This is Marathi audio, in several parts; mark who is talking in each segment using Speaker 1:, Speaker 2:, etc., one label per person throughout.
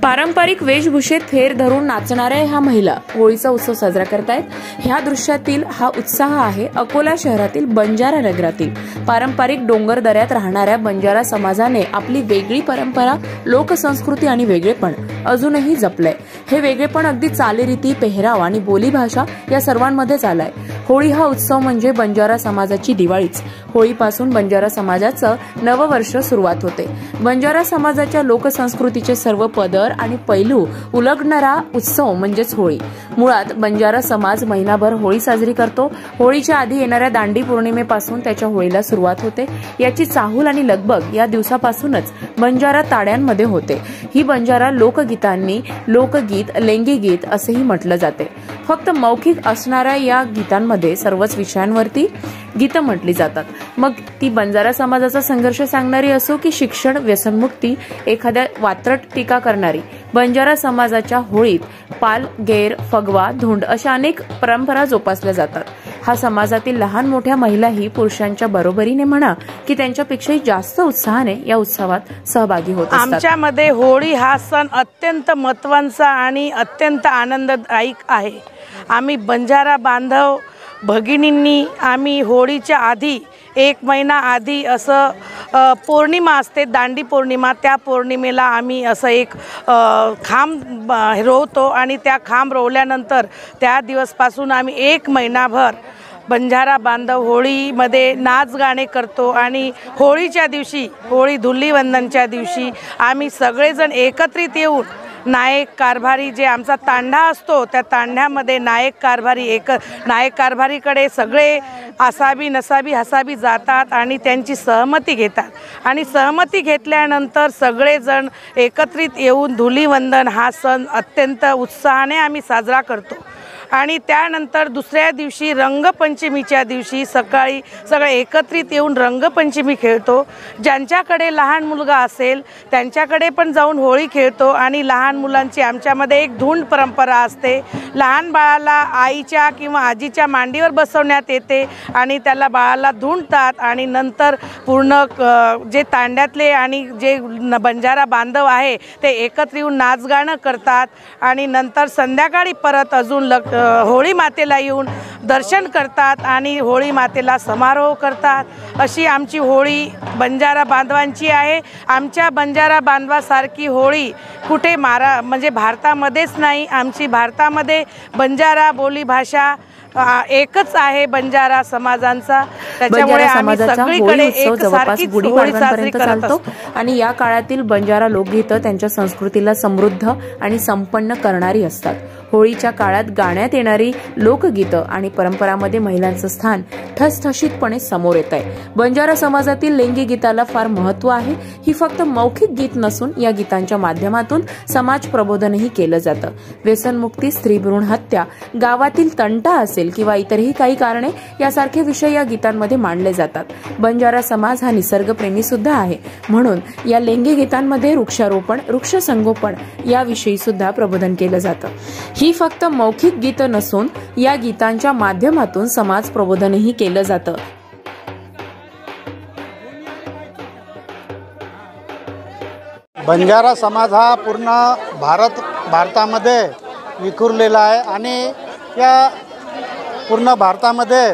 Speaker 1: पारंपरिक वेशभूषेत फेर धरून नाचणाऱ्या ह्या महिला होळीचा उत्सव साजरा करतायत। ह्या दृश्यातील हा उत्साह आहे अकोला शहरातील बंजारा नगरातील। पारंपरिक डोंगर दऱ्यात राहणाऱ्या बंजारा समाजाने आपली वेगळी परंपरा, लोकसंस्कृती आणि वेगळेपण अजूनही जपलंय। हे वेगळेपण अगदी चालीरीती, पेहराव आणि बोलीभाषा या सर्वांमध्येच आलाय। होळी हा उत्सव म्हणजे बंजारा समाजाची दिवाळीच। होळीपासून बंजारा समाजाचं नववर्ष सुरुवात होते। बंजारा समाजाच्या लोकसंस्कृतीचे सर्व पदर आणि पैलू उलगडणारा उत्सव म्हणजेच होळी। मुळात बंजारा समाज महिनाभर होळी साजरी करतो। होळीच्या आधी येणाऱ्या दांडी पौर्णिमेपासून त्याच्या होळीला सुरुवात होते। याची चाहूल आणि लगबग या दिवसापासूनच बंजारा ताड्यांमध्ये होते। ही बंजारा लोकगीतांनी लोकगीत, लेंगी गीत असेही म्हटलं जाते। फक्त मौखिक असणाऱ्या या गीतांमध्ये सर्वच विषयांवरती गीतं म्हटली जातात। मग ती बंजारा समाजाचा संघर्ष सांगणारी असो की शिक्षण, व्यसनमुक्ती, एखाद्या वात्रट टीका करणारी। बंजारा समाजाच्या होळीत पाल, गैर, फगवा, धुंड अशा अनेक परंपरा जोपासल्या जातात। हा समाजातील लहान मोठ्या महिलाही पुरुषांच्या बरोबरीने म्हणा की त्यांच्यापेक्षाही जास्त उत्साहाने या उत्सवात सहभागी होत असतात।
Speaker 2: आमच्यामध्ये होळी हा सण अत्यंत महत्त्वाचा आणि अत्यंत आनंददायक आहे। आम्ही बंजारा बांधव भगिनींनी आम्ही होळीच्या आधी 1 महिना आधी असं पौर्णिमा असते, दांडी पौर्णिमा, त्या पौर्णिमेला आम्ही असं एक खांब रोवतो आणि त्या खांब रोवल्यानंतर त्या दिवसपासून आम्ही 1 महिनाभर बंजारा बांधव होळीमध्ये नाच गाणे करतो। आणि होळीच्या दिवशी, होळी धुलीवंदनच्या दिवशी आम्ही सगळेजण एकत्रित येऊन नायक कारभारी जे आमचा तांडा असतो त्या तांड्यामध्ये नायक कारभारीकडे सगळे असाबी नसाबी हसाबी जातात आणि त्यांची सहमती घेतात। आणि सहमती घेतल्यानंतर सगळेजण एकत्रित येऊन धुलीवंदन हा सण अत्यंत उत्साहाने आम्ही साजरा करतो। आणि त्यानंतर दुसऱ्या दिवशी रंगपंचमीच्या दिवशी सकाळी सगळे एकत्रित येऊन रंगपंचमी खेळतो। ज्यांच्याकडे लहान मुलगा असेल त्यांच्याकडे पण जाऊन होळी खेळतो। आणि लहान मुलांची आमच्यामध्ये एक धुंड परंपरा असते। लहान बाळाला आईच्या किंवा आजीच्या मांडीवर बसवण्यात येते आणि त्याला बाळाला धुंडतात आणि नंतर पूर्ण जे तांड्यातले आणि जे बंजारा बांधव आहे ते एकत्र येऊन नाचगाणं करतात। आणि नंतर संध्याकाळी परत अजून होळी मातेला येऊन दर्शन करतात आणि होळी मातेला समारोह करतात। अशी आमची होळी बंजारा बांधवांची आहे। आमच्या बंजारा बांधवासारखी होळी कुठे म्हणजे भारतामध्येच नाही। आमची भारतामध्ये बंजारा बोलीभाषा एकच आहे बंजारा समाजांचा। त्याच्यामुळे आम्ही सगळीकडे एकसारखीच होळी साजरी करतो।
Speaker 1: आणि या काळातील बंजारा लोकगीतं त्यांच्या संस्कृतीला समृद्ध आणि संपन्न करणारी असतात। होळीच्या काळात गाण्यात येणारी लोकगीतं आणि परंपरामध्ये महिलांचं स्थान ठसठशीतपणे समोर येत आहे। बंजारा समाजातील लेंगी गीताला फार महत्त्व आहे। ही फक्त मौखिक गीत नसून या गीतांच्या माध्यमातून समाज प्रबोधनही केलं जातं। व्यसनमुक्ती, स्त्रीभ्रूण हत्या, गावातील तंटा असेल किंवा इतरही काही कारणे यासारखे विषय या गीतांमध्ये मांडले जातात। बंजारा समाज हा निसर्गप्रेमी सुद्धा आहे, म्हणून या लेंगी गीतांमध्ये वृक्षारोपण, वृक्षसंगोपन याविषयी सुद्धा प्रबोधन केलं जातं। ही फक्त मौखिक गीतं नसून या गीतांच्या माध्यमातून समाज प्रबोधनही केलं जातं।
Speaker 3: बंजारा समाज हा पूर्ण भारतामध्ये विखुरलेला आहे आणि या पूर्ण भारतामध्ये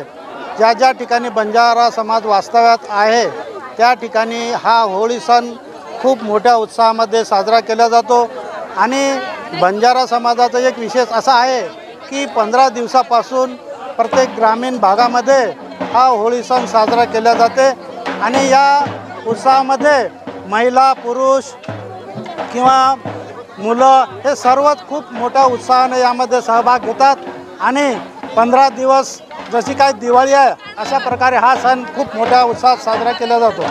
Speaker 3: ज्या ज्या ठिकाणी बंजारा समाज वास्तव्यात आहे त्या ठिकाणी हा होळी सण खूप मोठ्या उत्साहामध्ये साजरा केला जातो। आणि बंजारा समाजाचा एक विशेष असा आहे की 15 दिवसापासून प्रत्येक ग्रामीण भागामध्ये हा होळी सण साजरा केला जाते। आणि या उत्सवामध्ये महिला, पुरुष किंवा मुलं हे सर्वच खूप मोठ्या उत्साहाने यामध्ये सहभाग घेतात। आणि 15 दिवस जशी काय दिवाळी आहे अशा प्रकारे हा सण खूप मोठ्या उत्साहात साजरा केला जातो।